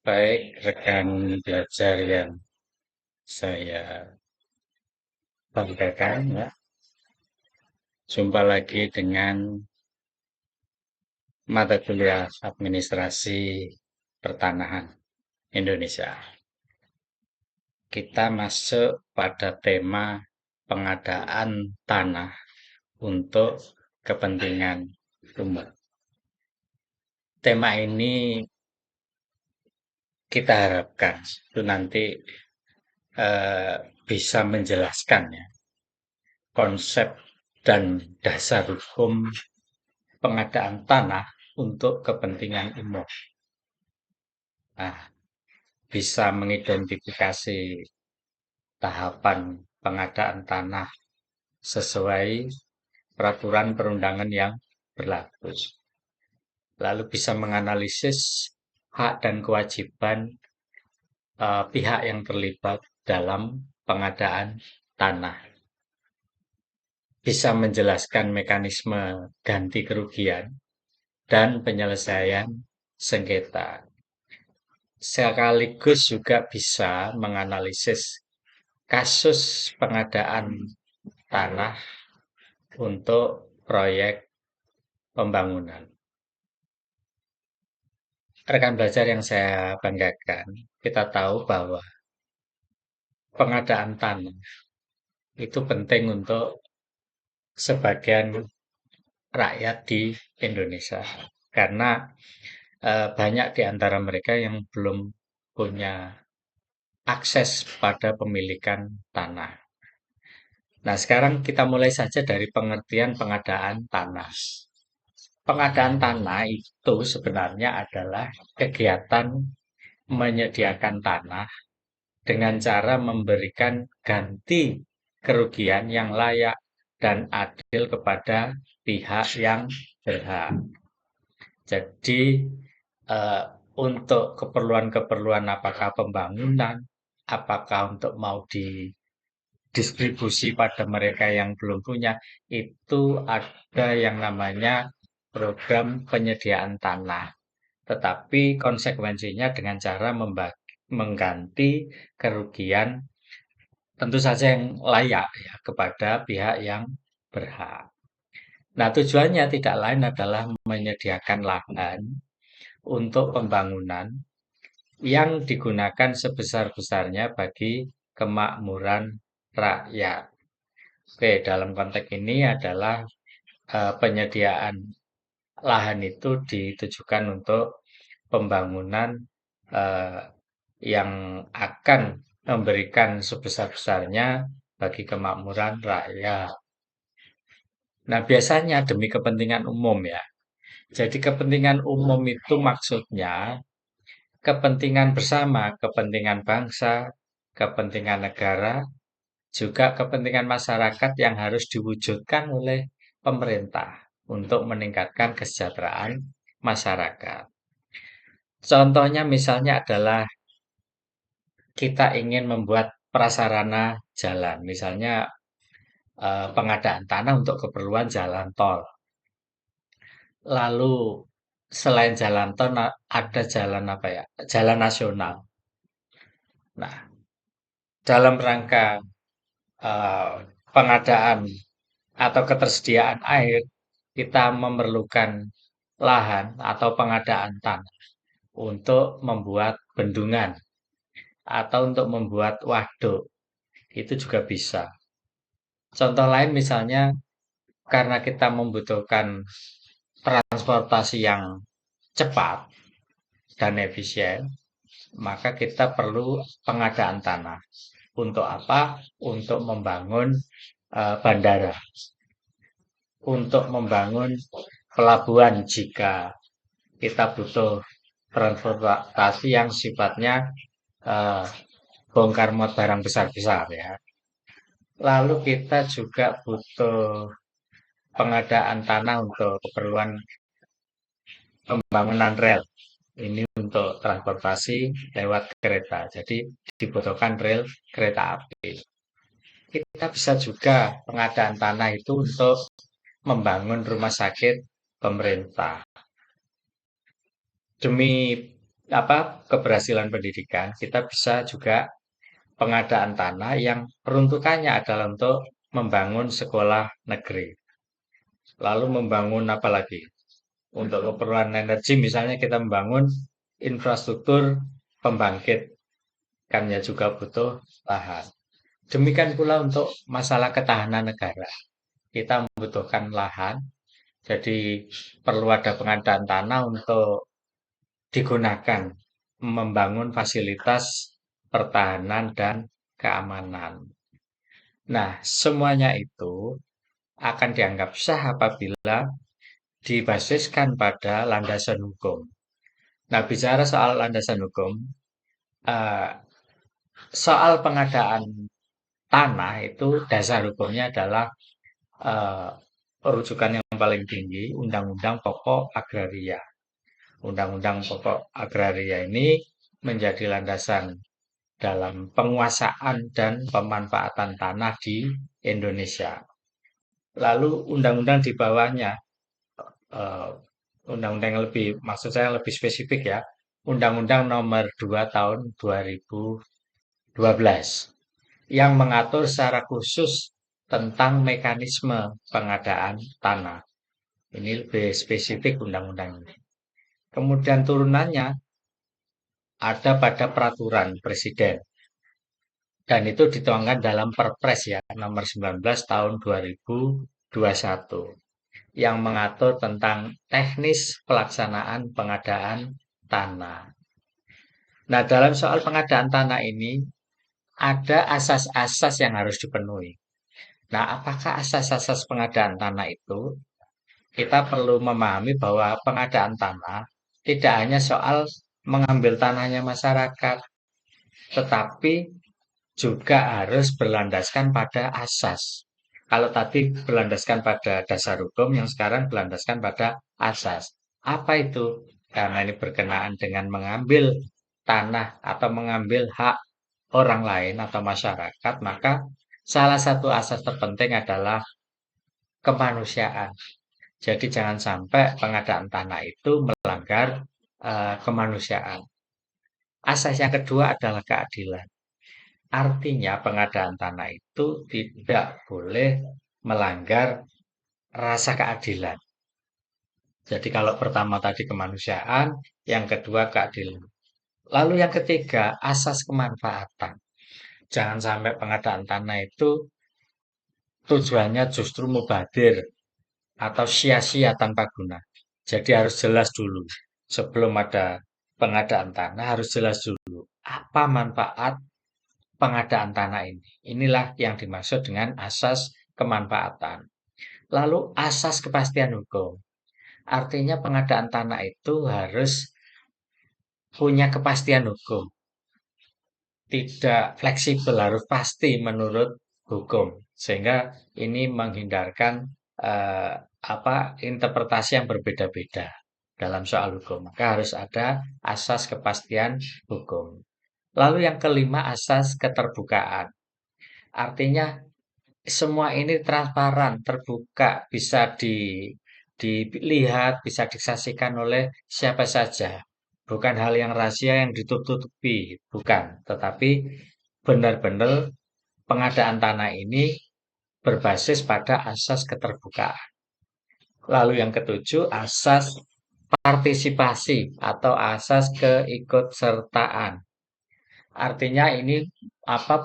Baik, rekan belajar yang saya banggakan ya. Jumpa lagi dengan mata kuliah administrasi pertanahan Indonesia. Kita masuk pada tema pengadaan tanah untuk kepentingan umum. Tema ini kita harapkan itu nanti bisa menjelaskan ya konsep dan dasar hukum pengadaan tanah untuk kepentingan umum. Nah, bisa mengidentifikasi tahapan pengadaan tanah sesuai peraturan perundangan yang berlaku. Lalu bisa menganalisis hak dan kewajiban pihak yang terlibat dalam pengadaan tanah. Bisa menjelaskan mekanisme ganti kerugian dan penyelesaian sengketa. Sekaligus juga bisa menganalisis kasus pengadaan tanah untuk proyek pembangunan. Rekan belajar yang saya banggakan, kita tahu bahwa pengadaan tanah itu penting untuk sebagian rakyat di Indonesia. Karena banyak di antara mereka yang belum punya akses pada pemilikan tanah. Nah, sekarang kita mulai saja dari pengertian pengadaan tanah. Pengadaan tanah itu sebenarnya adalah kegiatan menyediakan tanah dengan cara memberikan ganti kerugian yang layak dan adil kepada pihak yang berhak. Jadi untuk keperluan-keperluan apakah pembangunan, apakah untuk mau didistribusi pada mereka yang belum punya, itu ada yang namanya program penyediaan tanah. Tetapi konsekuensinya dengan cara mengganti kerugian tentu saja yang layak ya kepada pihak yang berhak. Nah, tujuannya tidak lain adalah menyediakan lahan untuk pembangunan yang digunakan sebesar-besarnya bagi kemakmuran rakyat. Oke, dalam konteks ini adalah penyediaan lahan itu ditujukan untuk pembangunan eh, yang akan memberikan sebesar-besarnya bagi kemakmuran rakyat. Nah, biasanya demi kepentingan umum ya. Jadi kepentingan umum itu maksudnya kepentingan bersama, kepentingan bangsa, kepentingan negara, juga kepentingan masyarakat yang harus diwujudkan oleh pemerintah untuk meningkatkan kesejahteraan masyarakat. Contohnya misalnya adalah kita ingin membuat prasarana jalan, misalnya pengadaan tanah untuk keperluan jalan tol. Lalu selain jalan tol ada jalan apa ya? Jalan nasional. Nah, dalam rangka eh, pengadaan atau ketersediaan air, kita memerlukan lahan atau pengadaan tanah untuk membuat bendungan atau untuk membuat waduk. Itu juga bisa. Contoh lain misalnya karena kita membutuhkan transportasi yang cepat dan efisien, maka kita perlu pengadaan tanah. Untuk apa? Untuk membangun bandara, untuk membangun pelabuhan jika kita butuh transportasi yang sifatnya eh, bongkar muat barang besar-besar ya. Lalu kita juga butuh pengadaan tanah untuk keperluan pembangunan rel. Ini untuk transportasi lewat kereta. Jadi dibutuhkan rel kereta api. Kita bisa juga pengadaan tanah itu untuk membangun rumah sakit pemerintah. Demi keberhasilan pendidikan, kita bisa juga pengadaan tanah yang peruntukannya adalah untuk membangun sekolah negeri. Lalu membangun apa lagi? Untuk keperluan energi misalnya kita membangun infrastruktur pembangkit, kan ya juga butuh lahan. Demikian pula untuk masalah ketahanan negara. Kita membutuhkan lahan, jadi perlu ada pengadaan tanah untuk digunakan membangun fasilitas pertahanan dan keamanan. Nah, semuanya itu akan dianggap sah apabila dibasiskan pada landasan hukum. Nah, bicara soal landasan hukum, eh, soal pengadaan tanah itu dasar hukumnya adalah eh, rujukan yang paling tinggi Undang-Undang Pokok Agraria. Undang-Undang Pokok Agraria ini menjadi landasan dalam penguasaan dan pemanfaatan tanah di Indonesia. Lalu undang-undang di bawahnya, eh, undang-undang yang lebih, maksud saya lebih spesifik ya, Undang-Undang Nomor 2 Tahun 2012 yang mengatur secara khusus tentang mekanisme pengadaan tanah. Ini lebih spesifik undang-undang ini. Kemudian turunannya ada pada peraturan presiden. Dan itu dituangkan dalam Perpres ya, nomor 19 tahun 2021 yang mengatur tentang teknis pelaksanaan pengadaan tanah. Nah, dalam soal pengadaan tanah ini ada asas-asas yang harus dipenuhi. Nah, apakah asas-asas pengadaan tanah itu? Kita perlu memahami bahwa pengadaan tanah tidak hanya soal mengambil tanahnya masyarakat, tetapi juga harus berlandaskan pada asas. Kalau tadi berlandaskan pada dasar hukum, yang sekarang berlandaskan pada asas. Apa itu? Karena ini berkenaan dengan mengambil tanah atau mengambil hak orang lain atau masyarakat, maka salah satu asas terpenting adalah kemanusiaan. Jadi jangan sampai pengadaan tanah itu melanggar kemanusiaan. Asas yang kedua adalah keadilan. Artinya pengadaan tanah itu tidak boleh melanggar rasa keadilan. Jadi kalau pertama tadi kemanusiaan, yang kedua keadilan. Lalu yang ketiga, asas kemanfaatan. Jangan sampai pengadaan tanah itu tujuannya justru mubadir atau sia-sia tanpa guna. Jadi harus jelas dulu. Sebelum ada pengadaan tanah harus jelas dulu. Apa manfaat pengadaan tanah ini? Inilah yang dimaksud dengan asas kemanfaatan. Lalu asas kepastian hukum. Artinya pengadaan tanah itu harus punya kepastian hukum. Tidak fleksibel, harus pasti menurut hukum. Sehingga ini menghindarkan eh, interpretasi yang berbeda-beda dalam soal hukum. Maka harus ada asas kepastian hukum. Lalu yang kelima, asas keterbukaan. Artinya semua ini transparan, terbuka, bisa dilihat, bisa disaksikan oleh siapa saja. Bukan hal yang rahasia yang ditutupi, bukan. Tetapi benar-benar pengadaan tanah ini berbasis pada asas keterbukaan. Lalu yang ketujuh, asas partisipasi atau asas keikutsertaan. Artinya ini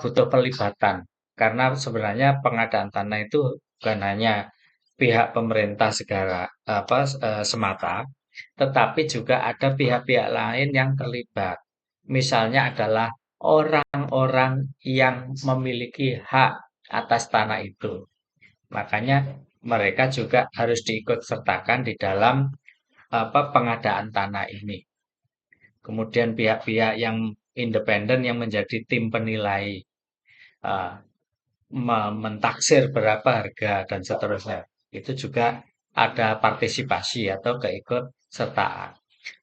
butuh pelibatan karena sebenarnya pengadaan tanah itu bukan hanya pihak pemerintah segala semata, tetapi juga ada pihak-pihak lain yang terlibat. Misalnya adalah orang-orang yang memiliki hak atas tanah itu. Makanya mereka juga harus diikut sertakan di dalam pengadaan tanah ini. Kemudian pihak-pihak yang independen yang menjadi tim penilai, uh, mentaksir berapa harga dan seterusnya. Itu juga ada partisipasi atau keikutsertaan.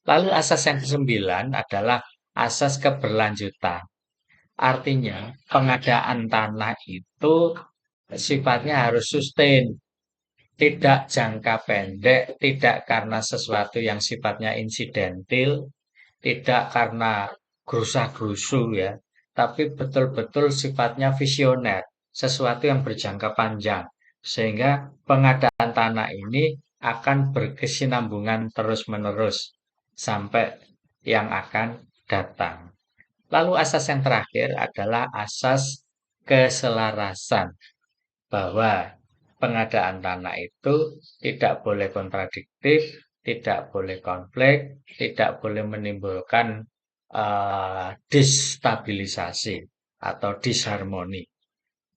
Lalu asas yang kesembilan adalah asas keberlanjutan. Artinya pengadaan tanah itu sifatnya harus sustain, tidak jangka pendek, tidak karena sesuatu yang sifatnya insidentil, tidak karena gerusa-gerusu ya, tapi betul-betul sifatnya visioner, sesuatu yang berjangka panjang, sehingga pengadaan tanah ini akan berkesinambungan terus-menerus sampai yang akan datang. Lalu asas yang terakhir adalah asas keselarasan, bahwa pengadaan tanah itu tidak boleh kontradiktif, tidak boleh konflik, tidak boleh menimbulkan destabilisasi atau disharmoni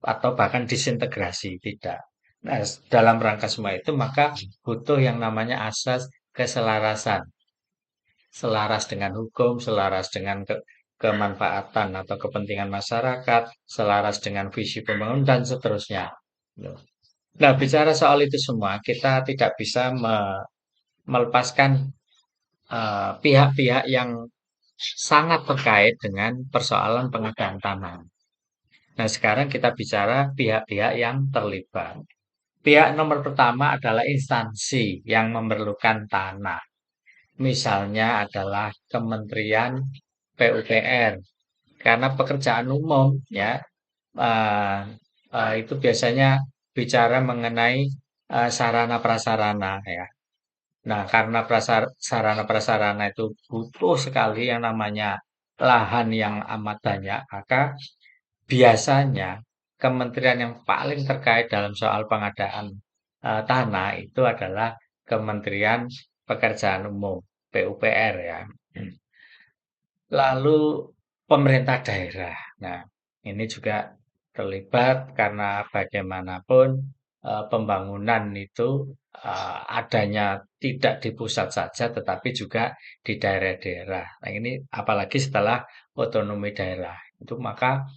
atau bahkan disintegrasi, tidak. Nah, dalam rangka semua itu maka butuh yang namanya asas keselarasan, selaras dengan hukum, selaras dengan kemanfaatan atau kepentingan masyarakat, selaras dengan visi pembangunan dan seterusnya. Nah, bicara soal itu semua, kita tidak bisa melepaskan pihak-pihak yang sangat terkait dengan persoalan pengadaan tanah. Nah, sekarang kita bicara pihak-pihak yang terlibat. Pihak nomor pertama adalah instansi yang memerlukan tanah. Misalnya adalah Kementerian PUPR, karena pekerjaan umum ya eh, itu biasanya bicara mengenai sarana prasarana ya. Nah, karena sarana prasarana itu butuh sekali yang namanya lahan yang amat banyak, maka biasanya kementerian yang paling terkait dalam soal pengadaan tanah itu adalah Kementerian Pekerjaan Umum (PUPR) ya. Lalu pemerintah daerah. Nah, ini juga terlibat karena bagaimanapun pembangunan itu adanya tidak di pusat saja, tetapi juga di daerah-daerah. Nah, ini apalagi setelah otonomi daerah itu maka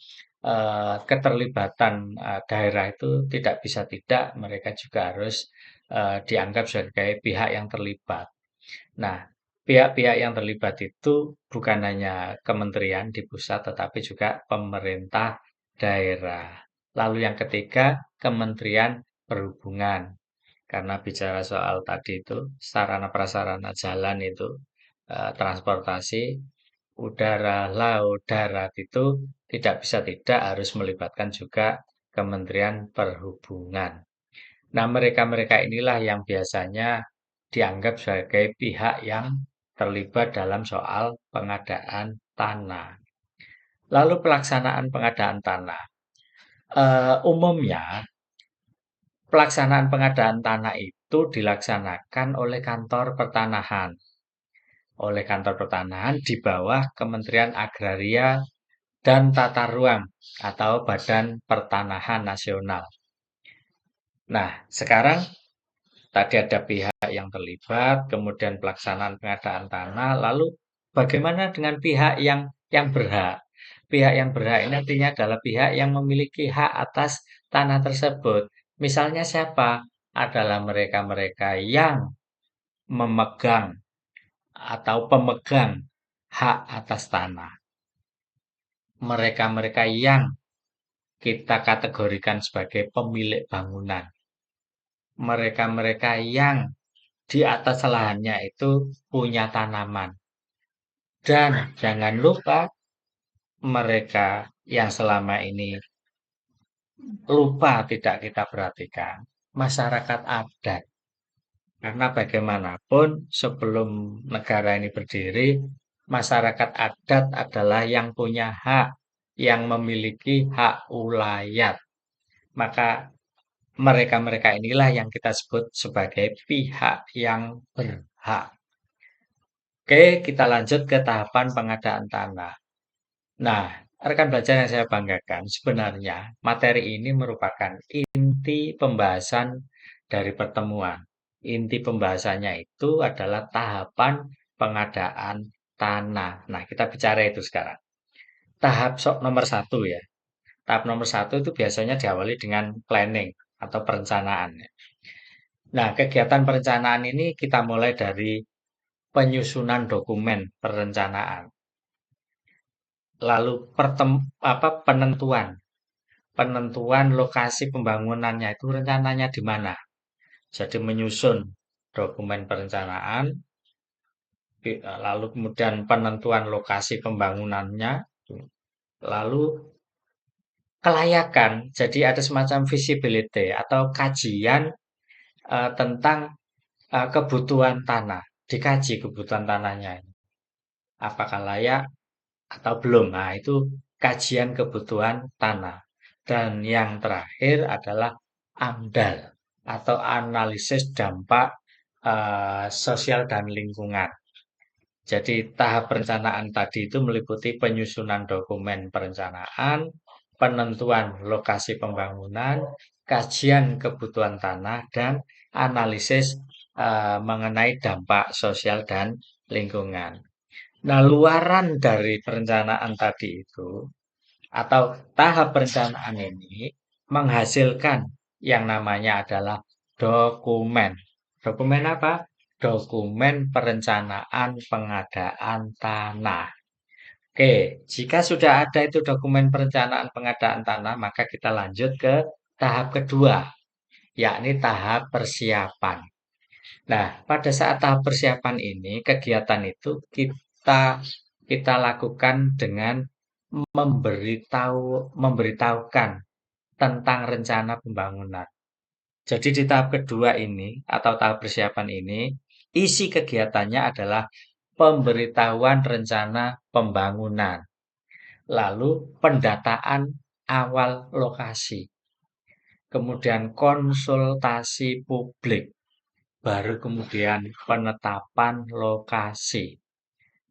keterlibatan daerah itu tidak bisa tidak mereka juga harus dianggap sebagai pihak yang terlibat. Nah, pihak-pihak yang terlibat itu bukan hanya kementerian di pusat, tetapi juga pemerintah daerah. Lalu yang ketiga, Kementerian Perhubungan. Karena bicara soal tadi itu, sarana prasarana jalan itu, transportasi, udara, laut, darat itu tidak bisa tidak harus melibatkan juga Kementerian Perhubungan. Nah, mereka-mereka inilah yang biasanya dianggap sebagai pihak yang terlibat dalam soal pengadaan tanah. Lalu pelaksanaan pengadaan tanah. Umumnya, pelaksanaan pengadaan tanah itu dilaksanakan oleh kantor pertanahan. Oleh kantor pertanahan di bawah Kementerian Agraria dan Tata Ruang atau Badan Pertanahan Nasional. Nah, sekarang tadi ada pihak yang terlibat, kemudian pelaksanaan pengadaan tanah, lalu bagaimana dengan pihak yang berhak? Pihak yang berhak ini artinya adalah pihak yang memiliki hak atas tanah tersebut. Misalnya siapa? Adalah mereka-mereka yang memegang atau pemegang hak atas tanah. Mereka-mereka yang kita kategorikan sebagai pemilik bangunan. Mereka-mereka yang di atas lahannya itu punya tanaman. Dan jangan lupa mereka yang selama ini lupa tidak kita perhatikan, masyarakat adat. Karena bagaimanapun sebelum negara ini berdiri, masyarakat adat adalah yang punya hak, yang memiliki hak ulayat. Maka mereka-mereka inilah yang kita sebut sebagai pihak yang berhak. Oke, kita lanjut ke tahapan pengadaan tanah. Nah, rekan belajar yang saya banggakan, sebenarnya materi ini merupakan inti pembahasan dari pertemuan. Inti pembahasannya itu adalah tahapan pengadaan tanah. Nah, kita bicara itu sekarang. Tahap nomor satu ya. Tahap nomor satu itu biasanya diawali dengan planning atau perencanaan. Nah, kegiatan perencanaan ini kita mulai dari penyusunan dokumen perencanaan. Lalu penentuan. Penentuan lokasi pembangunannya itu rencananya di mana. Jadi menyusun dokumen perencanaan, lalu kemudian penentuan lokasi pembangunannya, lalu kelayakan. Jadi ada semacam visibility atau kajian tentang kebutuhan tanah. Dikaji kebutuhan tanahnya. Apakah layak atau belum. Nah, itu kajian kebutuhan tanah. Dan yang terakhir adalah AMDAL atau analisis dampak sosial dan lingkungan. Jadi tahap perencanaan tadi itu meliputi penyusunan dokumen perencanaan, penentuan lokasi pembangunan, kajian kebutuhan tanah, dan analisis mengenai dampak sosial dan lingkungan. Nah, luaran dari perencanaan tadi itu atau tahap perencanaan ini menghasilkan yang namanya adalah dokumen. Dokumen apa? Dokumen perencanaan pengadaan tanah. Oke, jika sudah ada itu dokumen perencanaan pengadaan tanah, maka kita lanjut ke tahap kedua, yakni tahap persiapan. Nah, pada saat tahap persiapan ini, kegiatan itu kita lakukan dengan memberitahukan tentang rencana pembangunan. Jadi di tahap kedua ini atau tahap persiapan ini, isi kegiatannya adalah pemberitahuan rencana pembangunan, lalu pendataan awal lokasi, kemudian konsultasi publik, baru kemudian penetapan lokasi.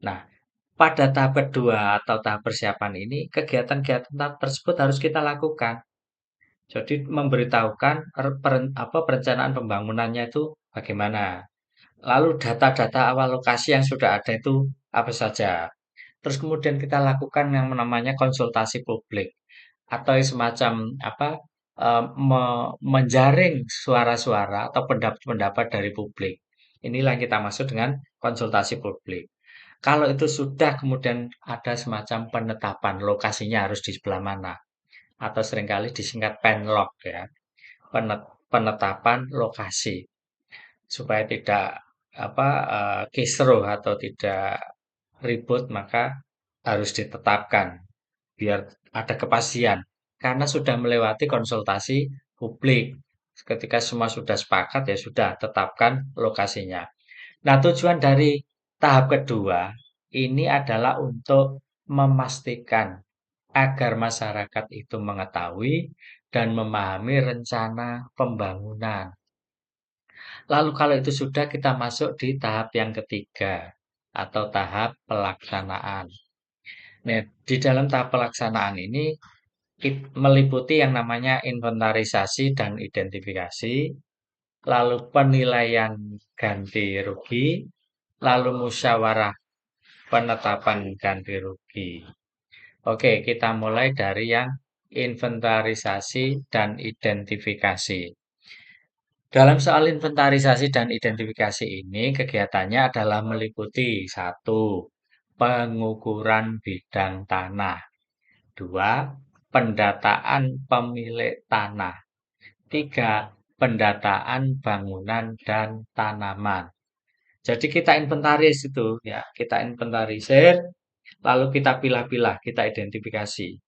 Nah, pada tahap kedua atau tahap persiapan ini, kegiatan-kegiatan tersebut harus kita lakukan. Jadi memberitahukan perencanaan pembangunannya itu bagaimana. Lalu data-data awal lokasi yang sudah ada itu apa saja. Terus kemudian kita lakukan yang namanya konsultasi publik atau semacam apa menjaring suara-suara atau pendapat-pendapat dari publik. Inilah yang kita maksud dengan konsultasi publik. Kalau itu sudah kemudian ada semacam penetapan lokasinya harus di sebelah mana atau seringkali disingkat penlok ya, penetapan lokasi supaya tidak kisruh atau tidak ribut maka harus ditetapkan biar ada kepastian karena sudah melewati konsultasi publik. Ketika semua sudah sepakat ya sudah tetapkan lokasinya. Nah, tujuan dari tahap kedua ini adalah untuk memastikan agar masyarakat itu mengetahui dan memahami rencana pembangunan. Lalu kalau itu sudah kita masuk di tahap yang ketiga atau tahap pelaksanaan. Nah, di dalam tahap pelaksanaan ini meliputi yang namanya inventarisasi dan identifikasi, lalu penilaian ganti rugi, lalu musyawarah penetapan ganti rugi. Oke, kita mulai dari yang inventarisasi dan identifikasi. Dalam soal inventarisasi dan identifikasi ini, kegiatannya adalah meliputi satu, pengukuran bidang tanah. Dua, pendataan pemilik tanah. Tiga, pendataan bangunan dan tanaman. Jadi kita inventaris itu ya, kita inventarisir, lalu kita pilah-pilah, kita identifikasi.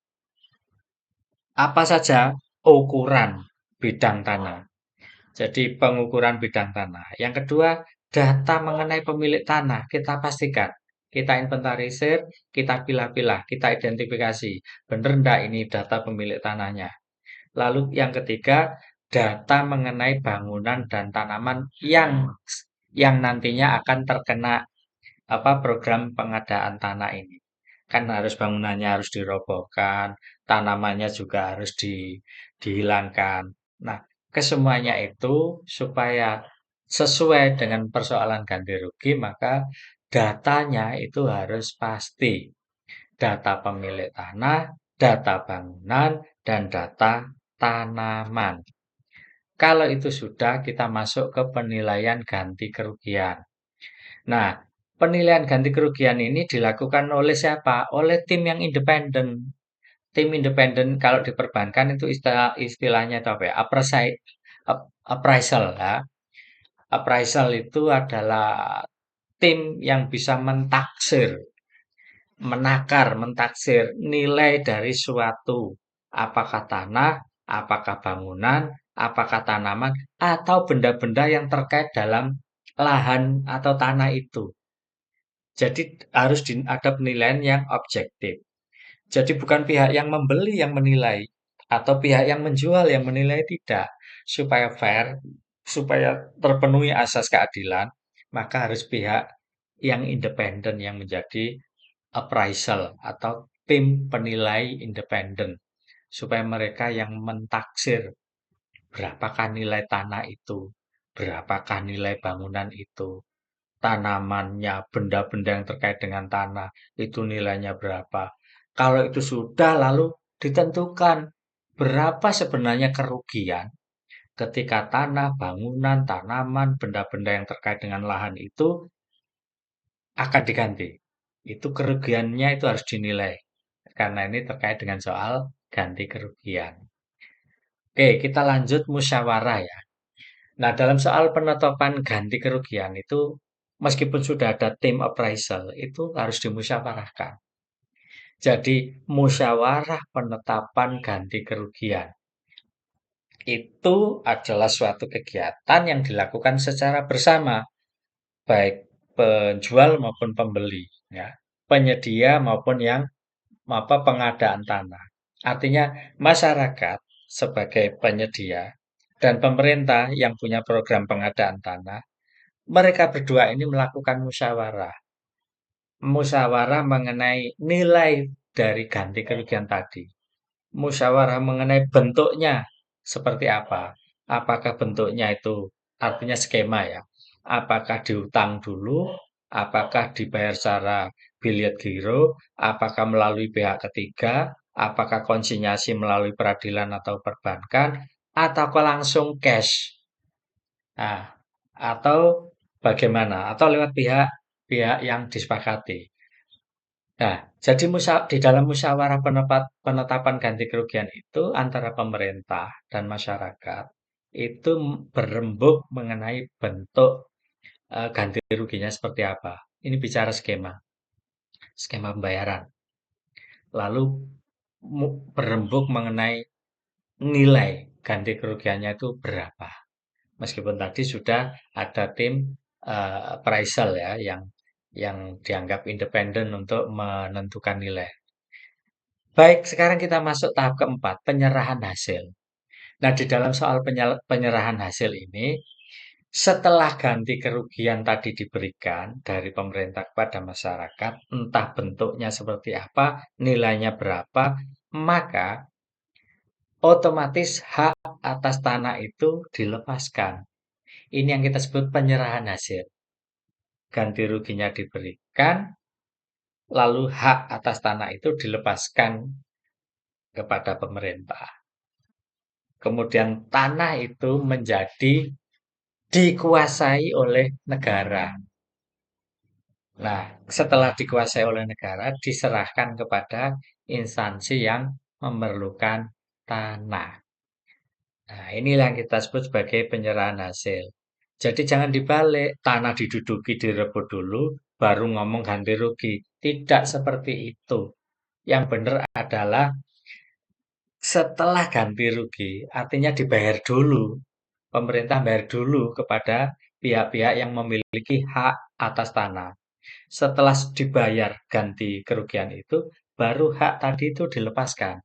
Apa saja ukuran bidang tanah. Jadi pengukuran bidang tanah. Yang kedua, data mengenai pemilik tanah. Kita pastikan. Kita inventarisir, kita pilah-pilah, kita identifikasi. Benar enggak ini data pemilik tanahnya. Lalu yang ketiga, data mengenai bangunan dan tanaman yang nantinya akan terkena program pengadaan tanah ini. Kan harus bangunannya harus dirobohkan, tanamannya juga harus dihilangkan. Nah, kesemuanya itu supaya sesuai dengan persoalan ganti rugi, maka datanya itu harus pasti. Data pemilik tanah, data bangunan, dan data tanaman. Kalau itu sudah, kita masuk ke penilaian ganti kerugian. Nah, penilaian ganti kerugian ini dilakukan oleh siapa? Oleh tim yang independen. Tim independen kalau diperbankan itu istilahnya itu apa ya? Appraisal ya. Appraisal itu adalah tim yang bisa mentaksir nilai dari suatu, apakah tanah, apakah bangunan, apakah tanaman, atau benda-benda yang terkait dalam lahan atau tanah itu. Jadi harus ada penilaian yang objektif. Jadi bukan pihak yang membeli yang menilai atau pihak yang menjual yang menilai, tidak. Supaya fair, supaya terpenuhi asas keadilan, maka harus pihak yang independen yang menjadi appraisal atau tim penilai independen. Supaya mereka yang mentaksir berapakah nilai tanah itu, berapakah nilai bangunan itu, tanamannya, benda-benda yang terkait dengan tanah, itu nilainya berapa. Kalau itu sudah, lalu ditentukan berapa sebenarnya kerugian ketika tanah, bangunan, tanaman, benda-benda yang terkait dengan lahan itu akan diganti. Itu kerugiannya itu harus dinilai. Karena ini terkait dengan soal ganti kerugian. Oke, kita lanjut musyawarah ya. Nah, dalam soal penetapan ganti kerugian itu, meskipun sudah ada tim appraisal, itu harus dimusyawarahkan. Jadi, musyawarah penetapan ganti kerugian itu adalah suatu kegiatan yang dilakukan secara bersama, baik penjual maupun pembeli, ya, penyedia maupun yang pengadaan tanah. Artinya, masyarakat sebagai penyedia dan pemerintah yang punya program pengadaan tanah, mereka berdua ini melakukan musyawarah. Musyawarah mengenai nilai dari ganti kerugian tadi. Musyawarah mengenai bentuknya seperti apa. Apakah bentuknya itu artinya skema ya. Apakah diutang dulu, apakah dibayar secara biliet giro, apakah melalui pihak ketiga, apakah konsinyasi melalui peradilan atau perbankan, atau langsung cash. Nah, atau bagaimana? Atau lewat pihak yang disepakati. Nah, jadi di dalam musyawarah penetapan ganti kerugian itu antara pemerintah dan masyarakat itu berembuk mengenai bentuk ganti ruginya seperti apa. Ini bicara skema pembayaran. Lalu berembuk mengenai nilai ganti kerugiannya itu berapa. Meskipun tadi sudah ada tim appraisal ya yang dianggap independen untuk menentukan nilai. Baik, sekarang kita masuk tahap keempat, penyerahan hasil. Nah, di dalam soal penyerahan hasil ini, setelah ganti kerugian tadi diberikan dari pemerintah kepada masyarakat, entah bentuknya seperti apa, nilainya berapa, maka otomatis hak atas tanah itu dilepaskan. Ini yang kita sebut penyerahan hasil. Ganti ruginya diberikan, lalu hak atas tanah itu dilepaskan kepada pemerintah. Kemudian tanah itu menjadi dikuasai oleh negara. Nah, setelah dikuasai oleh negara, diserahkan kepada instansi yang memerlukan tanah. Nah, inilah yang kita sebut sebagai penyerahan hasil. Jadi jangan dibalik, tanah diduduki, direbut dulu, baru ngomong ganti rugi. Tidak seperti itu. Yang benar adalah setelah ganti rugi, artinya dibayar dulu. Pemerintah bayar dulu kepada pihak-pihak yang memiliki hak atas tanah. Setelah dibayar ganti kerugian itu, baru hak tadi itu dilepaskan.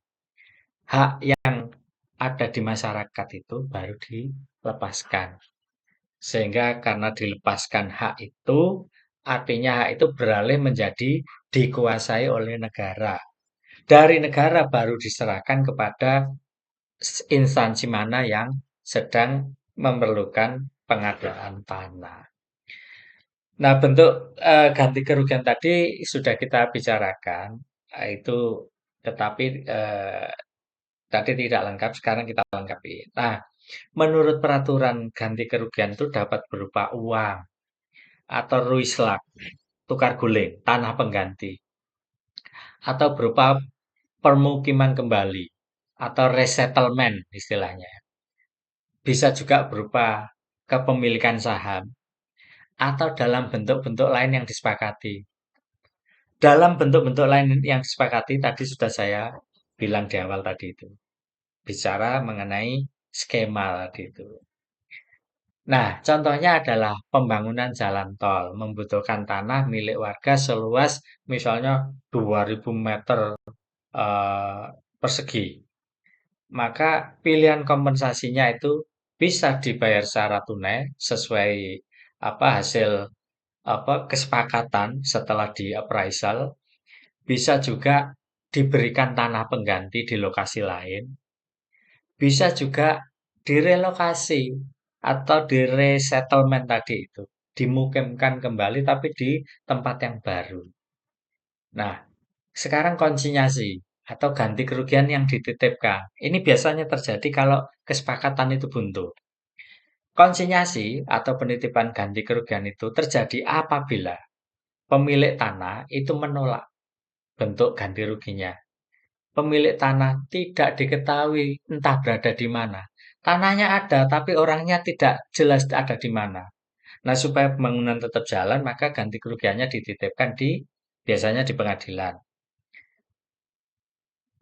Hak yang ada di masyarakat itu baru dilepaskan. Sehingga karena dilepaskan hak itu, artinya hak itu beralih menjadi dikuasai oleh negara. Dari negara baru diserahkan kepada instansi mana yang sedang memerlukan pengadaan tanah. Nah, bentuk ganti kerugian tadi sudah kita bicarakan, itu tetapi tadi tidak lengkap, sekarang kita lengkapi. Nah, menurut peraturan ganti kerugian itu dapat berupa uang atau ruislak, tukar guling, tanah pengganti, atau berupa permukiman kembali atau resettlement istilahnya. Bisa juga berupa kepemilikan saham atau dalam bentuk-bentuk lain yang disepakati. Dalam bentuk-bentuk lain yang disepakati tadi sudah saya bilang di awal tadi itu. Bicara mengenai skema tadi itu. Nah, contohnya adalah pembangunan jalan tol membutuhkan tanah milik warga seluas misalnya 2.000 meter persegi. Maka pilihan kompensasinya itu bisa dibayar secara tunai sesuai hasil kesepakatan setelah di appraisal, bisa juga diberikan tanah pengganti di lokasi lain, bisa juga direlokasi atau diresettlement tadi itu, dimukimkan kembali tapi di tempat yang baru. Nah, sekarang konsinyasi atau ganti kerugian yang dititipkan. Ini biasanya terjadi kalau kesepakatan itu buntu. Konsinyasi atau penitipan ganti kerugian itu terjadi apabila pemilik tanah itu menolak bentuk ganti ruginya. Pemilik tanah tidak diketahui entah berada di mana. Tanahnya ada, tapi orangnya tidak jelas ada di mana. Nah, supaya pembangunan tetap jalan, maka ganti kerugiannya dititipkan biasanya di pengadilan.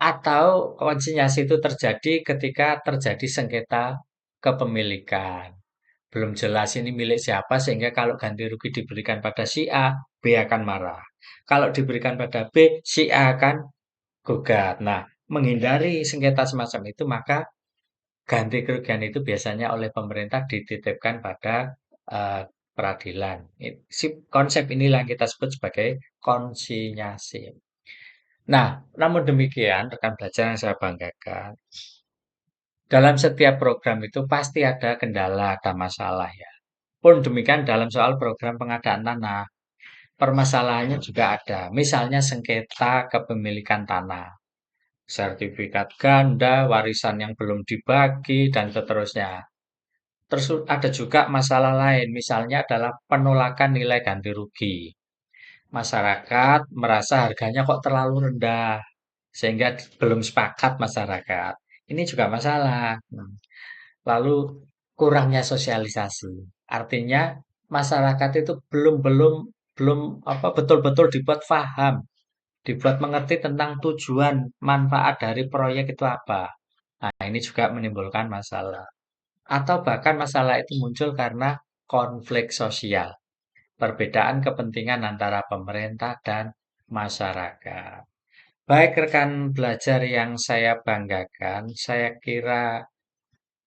Atau konsinyasi itu terjadi ketika terjadi sengketa kepemilikan. Belum jelas ini milik siapa sehingga kalau ganti rugi diberikan pada si A, B akan marah. Kalau diberikan pada B, si A akan gugat. Nah, menghindari sengketa semacam itu maka ganti kerugian itu biasanya oleh pemerintah dititipkan pada peradilan. Konsep inilah yang kita sebut sebagai konsinyasi. Nah, namun demikian, rekan belajar yang saya banggakan, dalam setiap program itu pasti ada kendala, ada masalah ya. Pun demikian dalam soal program pengadaan tanah, permasalahannya juga ada. Misalnya sengketa kepemilikan tanah, sertifikat ganda, warisan yang belum dibagi, dan seterusnya. Terus ada juga masalah lain, misalnya adalah penolakan nilai ganti rugi. Masyarakat merasa harganya kok terlalu rendah, sehingga belum sepakat masyarakat. Ini juga masalah. Lalu kurangnya sosialisasi. Artinya masyarakat itu belum belum betul-betul dibuat paham, dibuat mengerti tentang tujuan manfaat dari proyek itu apa. Nah, ini juga menimbulkan masalah. Atau bahkan masalah itu muncul karena konflik sosial, perbedaan kepentingan antara pemerintah dan masyarakat. Baik rekan belajar yang saya banggakan, saya kira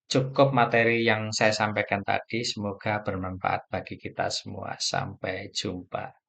cukup materi yang saya sampaikan tadi. Semoga bermanfaat bagi kita semua. Sampai jumpa.